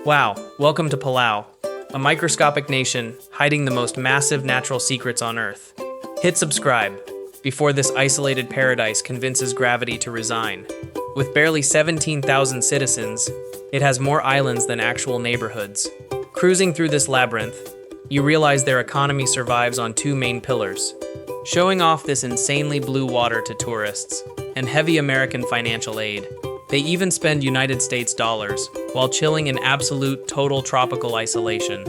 Wow, welcome to Palau, a microscopic nation hiding the most massive natural secrets on Earth. Hit subscribe before this isolated paradise convinces gravity to resign. With barely 17,000 citizens, it has more islands than actual neighborhoods. Cruising through this labyrinth, you realize their economy survives on two main pillars, showing off this insanely blue water to tourists and heavy American financial aid. They even spend United States dollars while chilling in absolute total tropical isolation.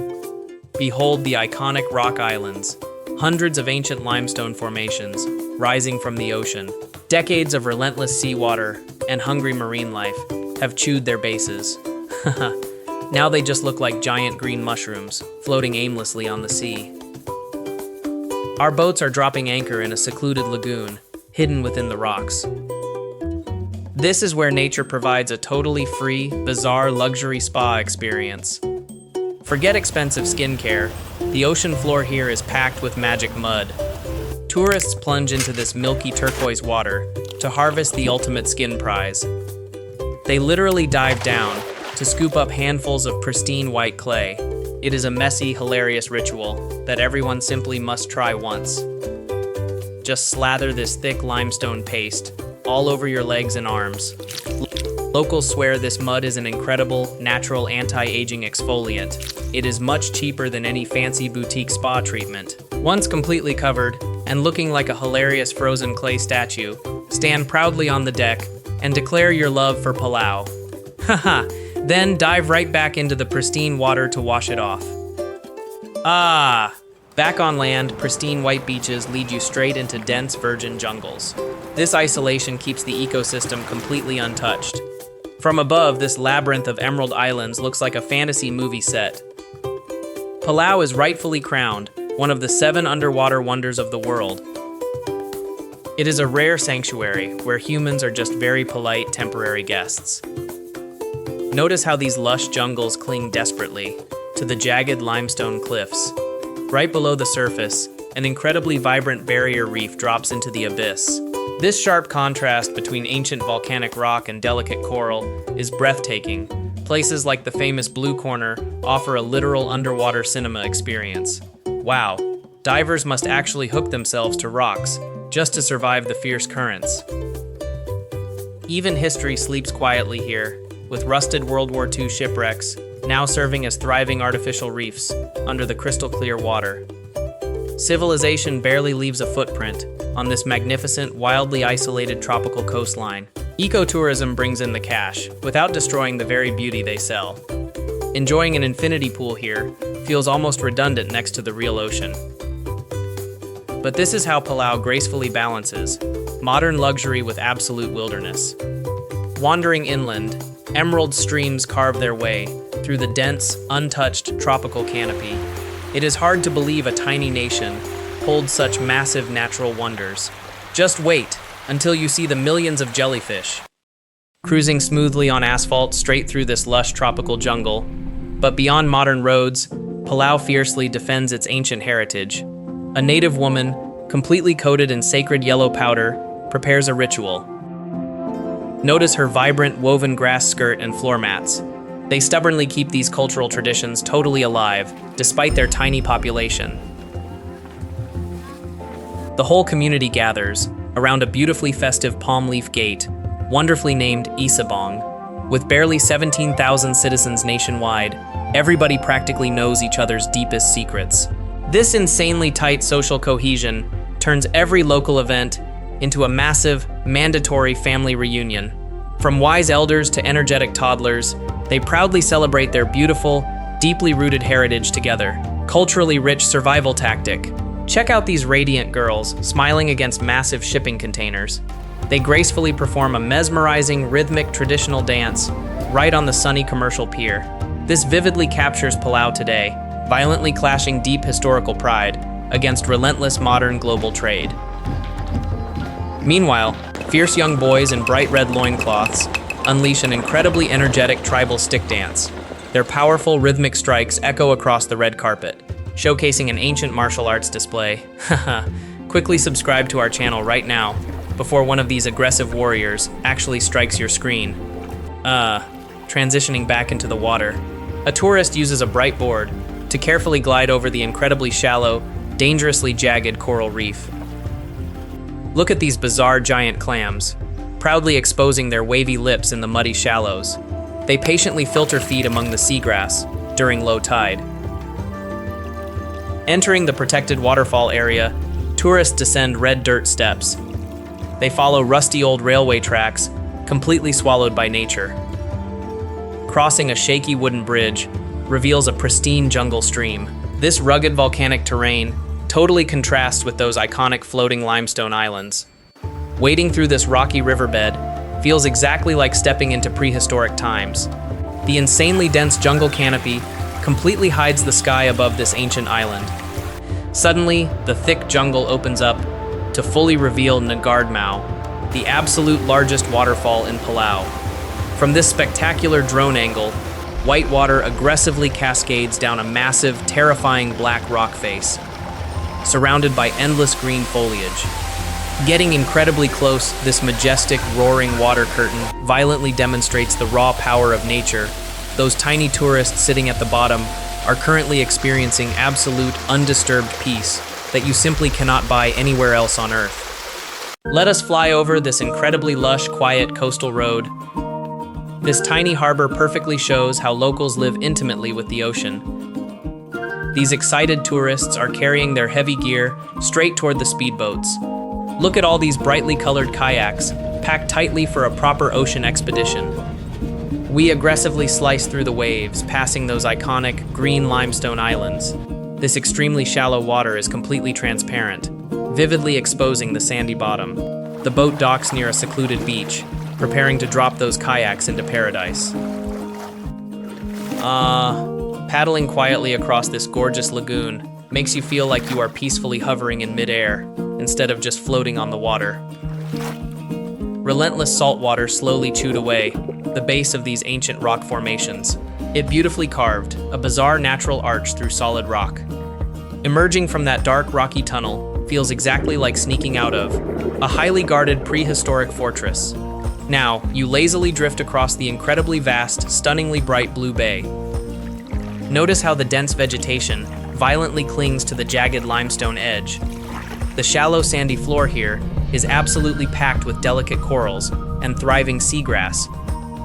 Behold the iconic rock islands, hundreds of ancient limestone formations rising from the ocean. Decades of relentless seawater and hungry marine life have chewed their bases. Now they just look like giant green mushrooms floating aimlessly on the sea. Our boats are dropping anchor in a secluded lagoon, hidden within the rocks. This is where nature provides a totally free, bizarre luxury spa experience. Forget expensive skincare, the ocean floor here is packed with magic mud. Tourists plunge into this milky turquoise water to harvest the ultimate skin prize. They literally dive down to scoop up handfuls of pristine white clay. It is a messy, hilarious ritual that everyone simply must try once. Just slather this thick limestone paste all over your legs and arms. Locals swear this mud is an incredible, natural anti-aging exfoliant. It is much cheaper than any fancy boutique spa treatment. Once completely covered, and looking like a hilarious frozen clay statue, stand proudly on the deck and declare your love for Palau. Haha, then dive right back into the pristine water to wash it off. Back on land, pristine white beaches lead you straight into dense virgin jungles. This isolation keeps the ecosystem completely untouched. From above, this labyrinth of emerald islands looks like a fantasy movie set. Palau is rightfully crowned one of the 7 underwater wonders of the world. It is a rare sanctuary where humans are just very polite, temporary guests. Notice how these lush jungles cling desperately to the jagged limestone cliffs. Right below the surface, an incredibly vibrant barrier reef drops into the abyss. This sharp contrast between ancient volcanic rock and delicate coral is breathtaking. Places like the famous Blue Corner offer a literal underwater cinema experience. Wow, divers must actually hook themselves to rocks just to survive the fierce currents. Even history sleeps quietly here, with rusted World War II shipwrecks now serving as thriving artificial reefs under the crystal clear water. Civilization barely leaves a footprint on this magnificent, wildly isolated tropical coastline. Ecotourism brings in the cash without destroying the very beauty they sell. Enjoying an infinity pool here feels almost redundant next to the real ocean. But this is how Palau gracefully balances modern luxury with absolute wilderness. Wandering inland, emerald streams carve their way through the dense, untouched tropical canopy. It is hard to believe a tiny nation holds such massive natural wonders. Just wait until you see the millions of jellyfish cruising smoothly on asphalt straight through this lush tropical jungle. But beyond modern roads, Palau fiercely defends its ancient heritage. A native woman, completely coated in sacred yellow powder, prepares a ritual. Notice her vibrant woven grass skirt and floor mats. They stubbornly keep these cultural traditions totally alive, despite their tiny population. The whole community gathers around a beautifully festive palm leaf gate, wonderfully named Isabong. With barely 17,000 citizens nationwide, everybody practically knows each other's deepest secrets. This insanely tight social cohesion turns every local event into a massive, mandatory family reunion. From wise elders to energetic toddlers, they proudly celebrate their beautiful, deeply rooted heritage together. Culturally rich survival tactic. Check out these radiant girls smiling against massive shipping containers. They gracefully perform a mesmerizing, rhythmic traditional dance right on the sunny commercial pier. This vividly captures Palau today, violently clashing deep historical pride against relentless modern global trade. Meanwhile, fierce young boys in bright red loincloths unleash an incredibly energetic tribal stick dance. Their powerful rhythmic strikes echo across the red carpet, showcasing an ancient martial arts display. Quickly subscribe to our channel right now before one of these aggressive warriors actually strikes your screen. Transitioning back into the water, A tourist uses a bright board to carefully glide over the incredibly shallow, dangerously jagged coral reef. Look at these bizarre giant clams, proudly exposing their wavy lips in the muddy shallows. They patiently filter feed among the seagrass during low tide. Entering the protected waterfall area, tourists descend red dirt steps. They follow rusty old railway tracks, completely swallowed by nature. Crossing a shaky wooden bridge reveals a pristine jungle stream. This rugged volcanic terrain totally contrasts with those iconic floating limestone islands. Wading through this rocky riverbed feels exactly like stepping into prehistoric times. The insanely dense jungle canopy completely hides the sky above this ancient island. Suddenly, the thick jungle opens up to fully reveal Ngardmau, the absolute largest waterfall in Palau. From this spectacular drone angle, white water aggressively cascades down a massive, terrifying black rock face, surrounded by endless green foliage. Getting incredibly close, this majestic, roaring water curtain violently demonstrates the raw power of nature. Those tiny tourists sitting at the bottom are currently experiencing absolute, undisturbed peace that you simply cannot buy anywhere else on Earth. Let us fly over this incredibly lush, quiet coastal road. This tiny harbor perfectly shows how locals live intimately with the ocean. These excited tourists are carrying their heavy gear straight toward the speedboats. Look at all these brightly colored kayaks, packed tightly for a proper ocean expedition. We aggressively slice through the waves, passing those iconic green limestone islands. This extremely shallow water is completely transparent, vividly exposing the sandy bottom. The boat docks near a secluded beach, preparing to drop those kayaks into paradise. Paddling quietly across this gorgeous lagoon makes you feel like you are peacefully hovering in midair instead of just floating on the water. Relentless salt water slowly chewed away the base of these ancient rock formations. It beautifully carved a bizarre natural arch through solid rock. Emerging from that dark, rocky tunnel feels exactly like sneaking out of a highly guarded prehistoric fortress. Now, you lazily drift across the incredibly vast, stunningly bright blue bay. Notice how the dense vegetation violently clings to the jagged limestone edge. The shallow sandy floor here is absolutely packed with delicate corals and thriving seagrass.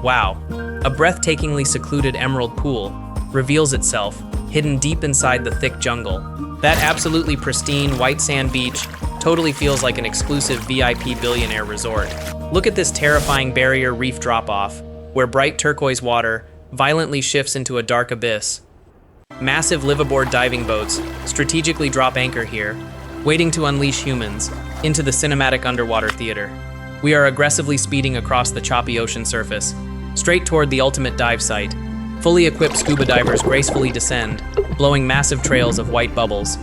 Wow, a breathtakingly secluded emerald pool reveals itself, hidden deep inside the thick jungle. That absolutely pristine white sand beach totally feels like an exclusive VIP billionaire resort. Look at this terrifying barrier reef drop-off, where bright turquoise water violently shifts into a dark abyss. Massive liveaboard diving boats strategically drop anchor here, waiting to unleash humans into the cinematic underwater theater. We are aggressively speeding across the choppy ocean surface, straight toward the ultimate dive site. Fully equipped scuba divers gracefully descend, blowing massive trails of white bubbles.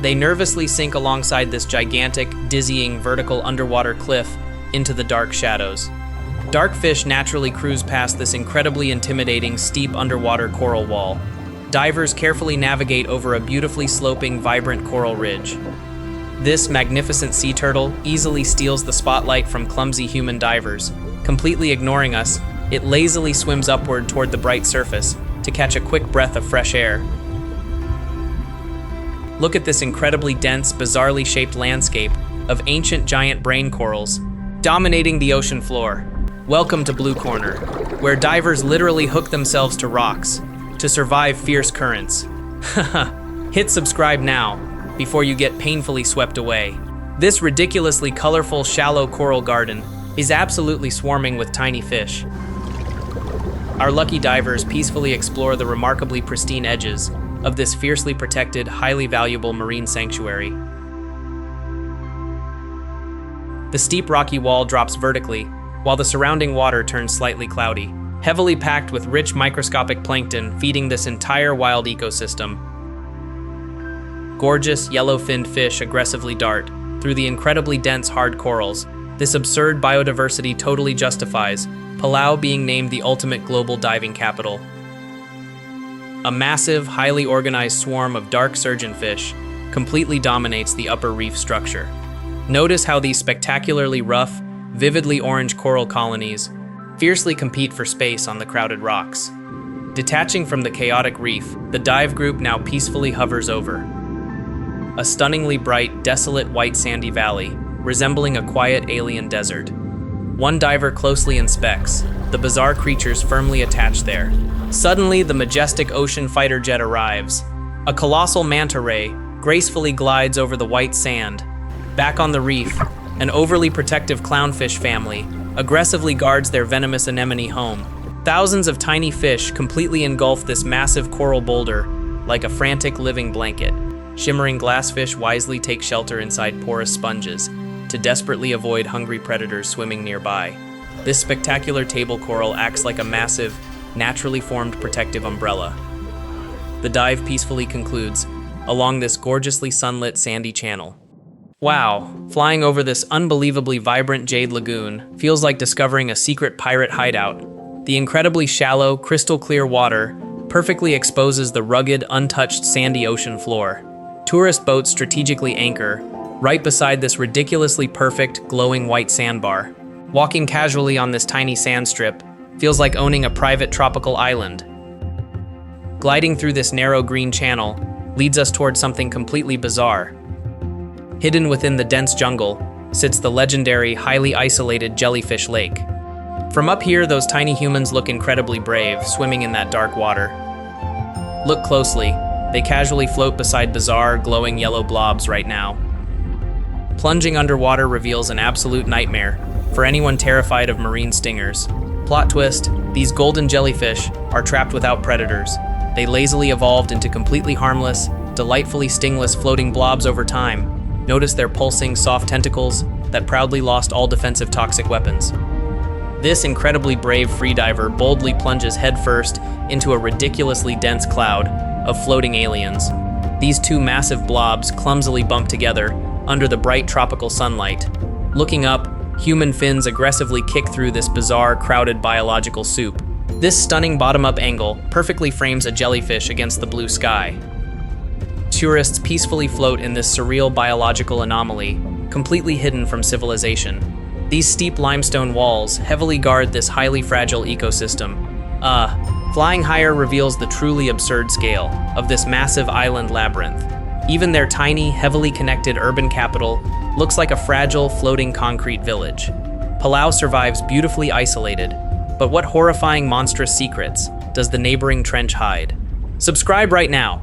They nervously sink alongside this gigantic, dizzying, vertical underwater cliff into the dark shadows. Dark fish naturally cruise past this incredibly intimidating, steep underwater coral wall. Divers carefully navigate over a beautifully sloping, vibrant coral ridge. This magnificent sea turtle easily steals the spotlight from clumsy human divers. Completely ignoring us, it lazily swims upward toward the bright surface to catch a quick breath of fresh air. Look at this incredibly dense, bizarrely shaped landscape of ancient giant brain corals dominating the ocean floor. Welcome to Blue Corner, where divers literally hook themselves to rocks to survive fierce currents. Hit subscribe now before you get painfully swept away. This ridiculously colorful, shallow coral garden is absolutely swarming with tiny fish. Our lucky divers peacefully explore the remarkably pristine edges of this fiercely protected, highly valuable marine sanctuary. The steep rocky wall drops vertically, while the surrounding water turns slightly cloudy, heavily packed with rich microscopic plankton feeding this entire wild ecosystem. Gorgeous, yellow-finned fish aggressively dart through the incredibly dense, hard corals. This absurd biodiversity totally justifies Palau being named the ultimate global diving capital. A massive, highly organized swarm of dark surgeonfish completely dominates the upper reef structure. Notice how these spectacularly rough, vividly orange coral colonies fiercely compete for space on the crowded rocks. Detaching from the chaotic reef, the dive group now peacefully hovers over a stunningly bright, desolate white sandy valley, resembling a quiet alien desert. One diver closely inspects the bizarre creatures firmly attached there. Suddenly, the majestic ocean fighter jet arrives. A colossal manta ray gracefully glides over the white sand. Back on the reef, an overly protective clownfish family aggressively guards their venomous anemone home. Thousands of tiny fish completely engulf this massive coral boulder like a frantic living blanket. Shimmering glassfish wisely take shelter inside porous sponges to desperately avoid hungry predators swimming nearby. This spectacular table coral acts like a massive, naturally formed protective umbrella. The dive peacefully concludes along this gorgeously sunlit sandy channel. Wow, flying over this unbelievably vibrant jade lagoon feels like discovering a secret pirate hideout. The incredibly shallow, crystal clear water perfectly exposes the rugged, untouched sandy ocean floor. Tourist boats strategically anchor right beside this ridiculously perfect, glowing white sandbar. Walking casually on this tiny sand strip feels like owning a private tropical island. Gliding through this narrow green channel leads us towards something completely bizarre. Hidden within the dense jungle sits the legendary, highly isolated Jellyfish Lake. From up here, those tiny humans look incredibly brave, swimming in that dark water. Look closely, they casually float beside bizarre, glowing yellow blobs right now. Plunging underwater reveals an absolute nightmare for anyone terrified of marine stingers. Plot twist, these golden jellyfish are trapped without predators. They lazily evolved into completely harmless, delightfully stingless floating blobs over time. Notice their pulsing, soft tentacles that proudly lost all defensive toxic weapons. This incredibly brave freediver boldly plunges headfirst into a ridiculously dense cloud of floating aliens. These two massive blobs clumsily bump together under the bright tropical sunlight. Looking up, human fins aggressively kick through this bizarre, crowded biological soup. This stunning bottom-up angle perfectly frames a jellyfish against the blue sky. Tourists peacefully float in this surreal biological anomaly, completely hidden from civilization. These steep limestone walls heavily guard this highly fragile ecosystem. Flying higher reveals the truly absurd scale of this massive island labyrinth. Even their tiny, heavily connected urban capital looks like a fragile, floating concrete village. Palau survives beautifully isolated, but what horrifying monstrous secrets does the neighboring trench hide? Subscribe right now